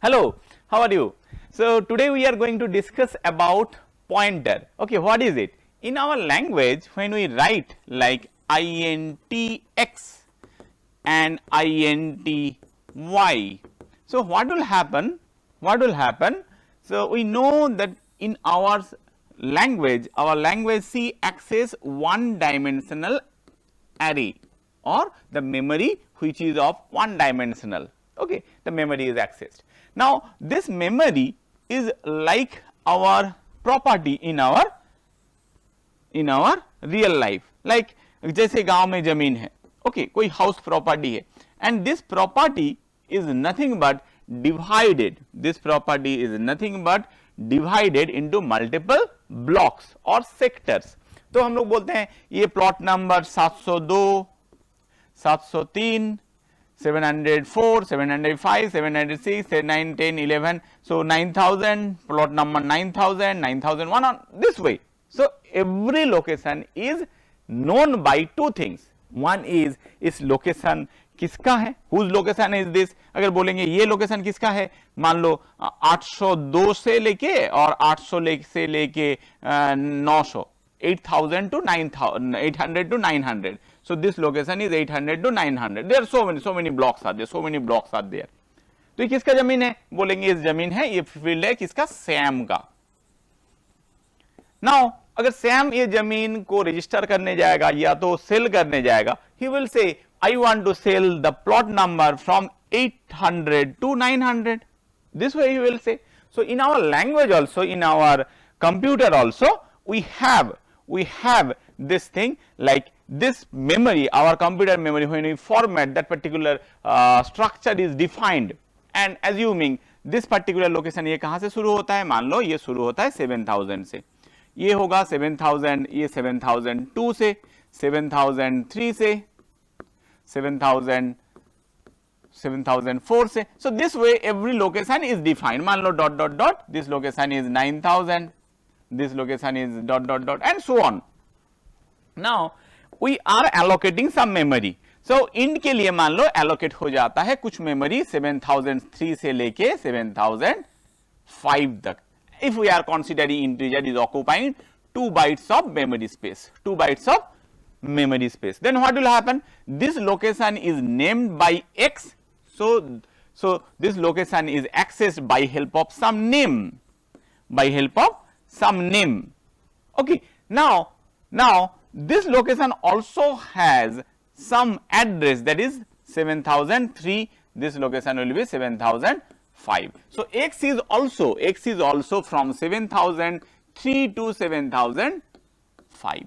Hello, how are you? So today we are going to discuss about pointer. Okay, what is it? In our language, when we write like intx and inty, so what will happen? What will happen? So we know that in our language C access one dimensional array or the memory which is of one dimensional. Okay, the memory is accessed. Now this memory is like our property in our real life, like जैसे गांव में जमीन है, okay, कोई house property है, and this property is nothing but divided. This property is nothing but divided into multiple blocks or sectors. तो हम लोग बोलते हैं ये plot number 702, 703, 704, 705, 706, 9, 10, 11. So 9000, plot number 9000, 9001 on this way. So every location is known by two things. One is इस location किसका है, whose location is this. अगर बोलेंगे ये location किसका है, मान लो 802 से लेके और 800 से लेके 900, 8000 to 9000, 800 to 900. So this location is 800 to 900. There are so many blocks are there, so many blocks are there. तो ये किसका जमीन है, बोलेंगे इस जमीन है, ये फील्ड है किसका, सैम का. नाउ अगर सैम ये जमीन को रजिस्टर करने जाएगा या तो सेल करने जाएगा, he will say I want to sell the plot number from 800 to 900. This way he will say. So in our language also, in our computer also, we have this thing like this memory, our computer memory, when we format that particular structure is defined, and assuming this particular location ये कहाँ से शुरू होता है, मान लो ये शुरू होता है 7000 से, ये होगा 7000, ये 7002 से, 7003 से, 7000, 7004 से. So this way every location is defined. मान लो dot dot dot, this location is 9000, this location is dot dot dot, and so on. Now we are allocating some memory. So int के लिए मान लो allocate हो जाता है कुछ memory 7003 से लेके 7005 तक. If we are considering integer is occupying 2 bytes of memory space, 2 bytes of memory space, then what will happen? This location is named by X. So this location is accessed by help of some name, Okay, now this location also has some address, that is 7003, this location will be 7005. So X is also from 7003 to 7005.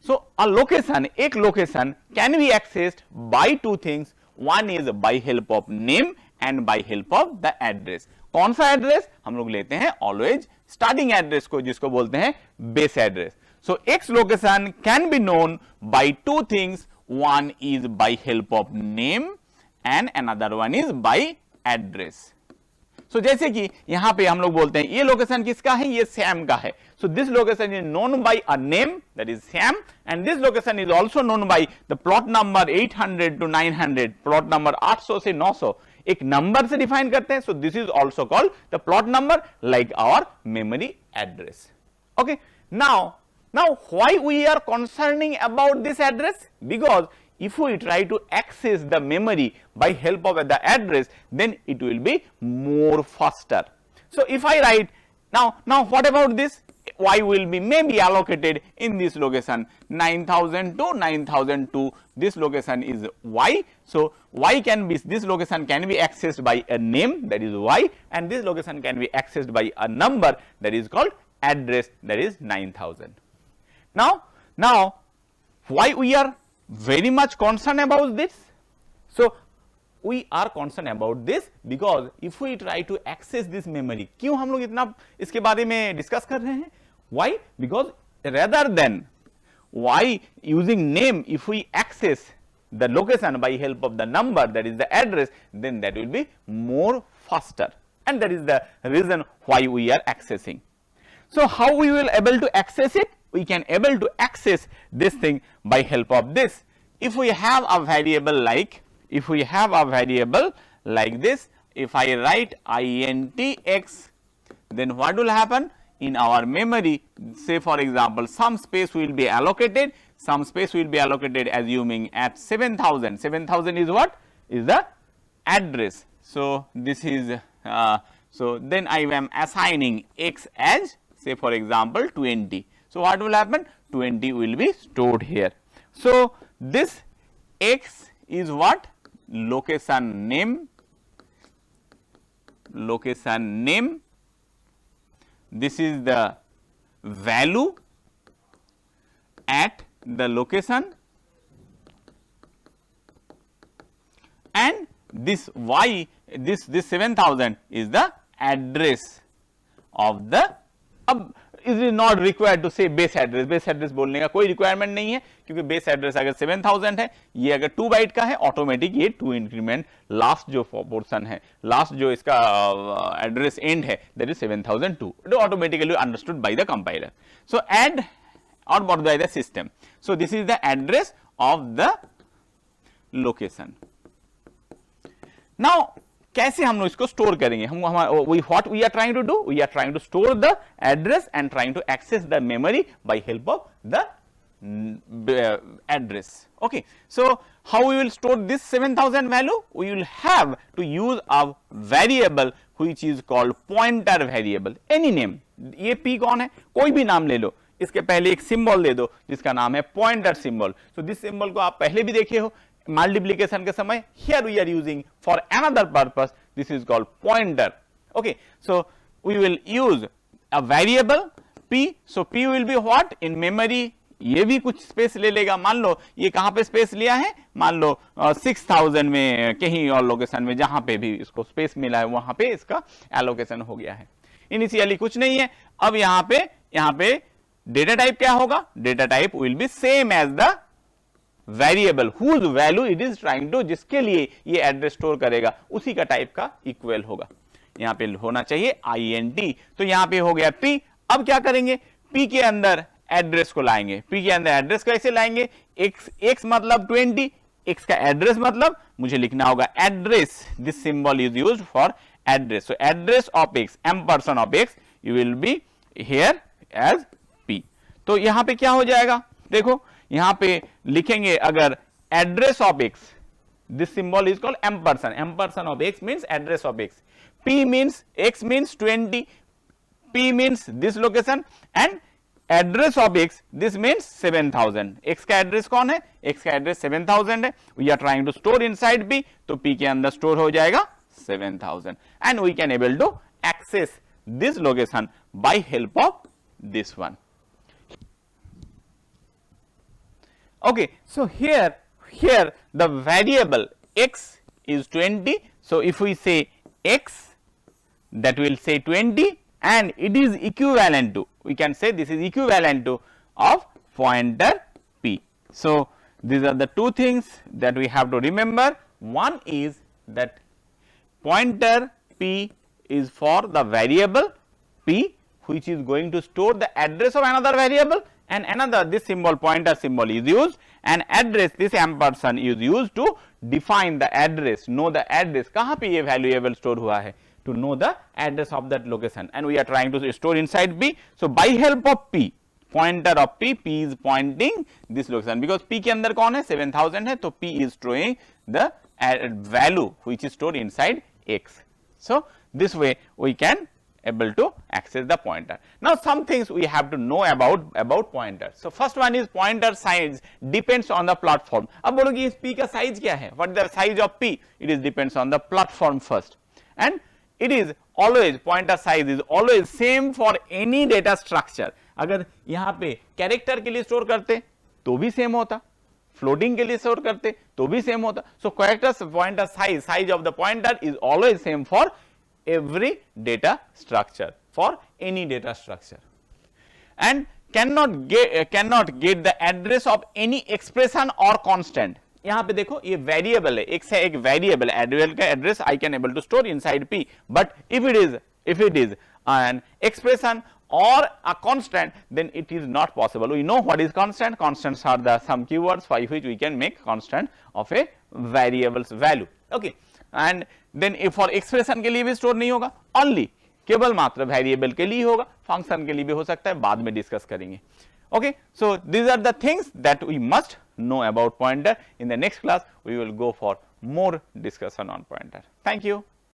So a location, एक location can be accessed by two things. One is by help of name and by help of the address. कौन सा address, हम लोग लेते हैं always starting address को, जिसको बोलते हैं base address. So X location can be known by two things. One is by help of name and another one is by address. So जैसे कि यहाँ पे हम लोग बोलते हैं ये लोकेशन किसका है, ये सैम का है. So this location is known by a name, that is Sam, and this location is also known by the plot number 800 to 900, plot number 800 से 900 एक नंबर से डिफाइन करते हैं. So this is also called the plot number, like our memory address. Okay, now why we are concerning about this address? Because if we try to access the memory by help of the address, then it will be more faster. So if I write now what about this, y will be maybe allocated in this location 9000 to 9002, this location is y. So y can be, this location can be accessed by a name, that is y, and this location can be accessed by a number, that is called address, that is 9000. Now why we are very much concerned about this? So we are concerned about this because if we try to access this memory, क्यों हम लोग इतना इसके बारे में discuss कर रहे हैं? Why? Because rather than y using name, if we access the location by help of the number, that is the address, then that will be more faster, and that is the reason why we are accessing. So how we will able to access it? We can able to access this thing by help of this. If we have a variable like this, if I write int x, then what will happen in our memory? Say for example, some space will be allocated, some space will be allocated assuming at 7000. 7000 is what? Is the address. So, this is so then I am assigning x as say for example 20. So, what will happen? 20 will be stored here. So, this x is what? Location name, location name. This is the value at the location, and this y, this 7000 is the address of the. अब it is not required to say base address बोलने का कोई requirement नहीं है, क्योंकि base address अगर 7000 है, ये अगर 2 बाइट का है, ऑटोमेटिक ये 2 इंक्रीमेंट लास्ट जो पोर्शन है, लास्ट जो इसका एड्रेस एंड है, that is 7002, it automatically understood by the compiler. So add और by the system. So this is the address of the location. Now कैसे हम लोग इसको स्टोर करेंगे? हम what we are trying to do, we are trying to store the address and trying to access the memory by help of the address. Okay, so how we will store this 7000 value? We will have to use a variable which is called pointer variable. Any name, ये p कौन है? कोई भी नाम ले लो, इसके पहले एक सिंबल दे दो जिसका नाम है pointer symbol. So this symbol को आप पहले भी देखे हो मल्टीप्लिकेशन के समय. Here we are using for another purpose. This is called pointer. Okay, so we will use a variable p. So p will be what? In memory. ये भी कुछ स्पेस ले लेगा. मान लो ये कहां पे स्पेस लिया है, मान लो 6000 में कहीं और लोकेशन में, जहां पे भी इसको स्पेस मिला है वहां पे इसका एलोकेशन हो गया है. इनिशियली कुछ नहीं है. अब यहाँ पे डेटा टाइप क्या होगा? Data type will be same as the variable whose value it is trying to, जिसके लिए ये एड्रेस स्टोर करेगा उसी का टाइप का इक्वल होगा. यहाँ पे होना चाहिए int. तो यहाँ पे हो गया p. अब क्या करेंगे? p के अंदर एड्रेस को लाएंगे. p के अंदर एड्रेस कैसे लाएंगे? x मतलब 20, x का एड्रेस मतलब मुझे लिखना होगा address. This symbol is used for address. So address of x, ampersand of x, you will be here as p. तो यहाँ पे क्या हो जाएगा? देखो यहां पे लिखेंगे अगर address of x, this symbol is called ampersand. Ampersand of x means address of x. p means x means 20, p means this location, and address of x this means 7000. x का एड्रेस कौन है? x का address 7000 है. We are trying to store inside p, तो p के अंदर store हो जाएगा 7000, and we can able to access this location by help of this one. Okay, so here the variable x is 20. So if we say x, that will say 20, and it is equivalent to, we can say this is equivalent to of pointer p. So these are the two things that we have to remember. One is that pointer p is for the variable p, which is going to store the address of another variable, and another, this symbol, pointer symbol is used, and address, this ampersand is used to define the address, know the address, कहाँ पे ये valuable store हुआ है, to know the address of that location, and we are trying to store inside p. So by help of p, pointer of p is pointing this location, because p के अंदर कौन है? 7000 है, तो p is storing the value which is stored inside x. So this way we can able to access the pointer. Now some things we have to know about pointer. So first one is pointer size depends on the platform. अब बोलोगे इस p का size क्या है? What is the size of p? It is depends on the platform first, and it is always, pointer size is always same for any data structure. अगर यहाँ पे character के लिए स्टोर करते तो भी सेम होता, फ्लोटिंग के लिए स्टोर करते तो भी सेम होता. So characters pointer size of the pointer is always same for every data structure, for any data structure, and cannot get the address of any expression or constant. यहाँ पे देखो ये वेरिएबल है, x है एक variable, variable का address I can able to store inside p, but if it is an expression or a constant, then it is not possible. We know what is constant. Constants are the some keywords by which we can make constant of a variable's value. Okay, and then for expression के लिए भी store नहीं होगा, only केवल मात्र variable के लिए होगा, फंक्शन के लिए भी हो सकता है, बाद में डिस्कस करेंगे. Okay, so these are the things that we must know about pointer. In the next class we will go for more discussion on pointer. Thank you.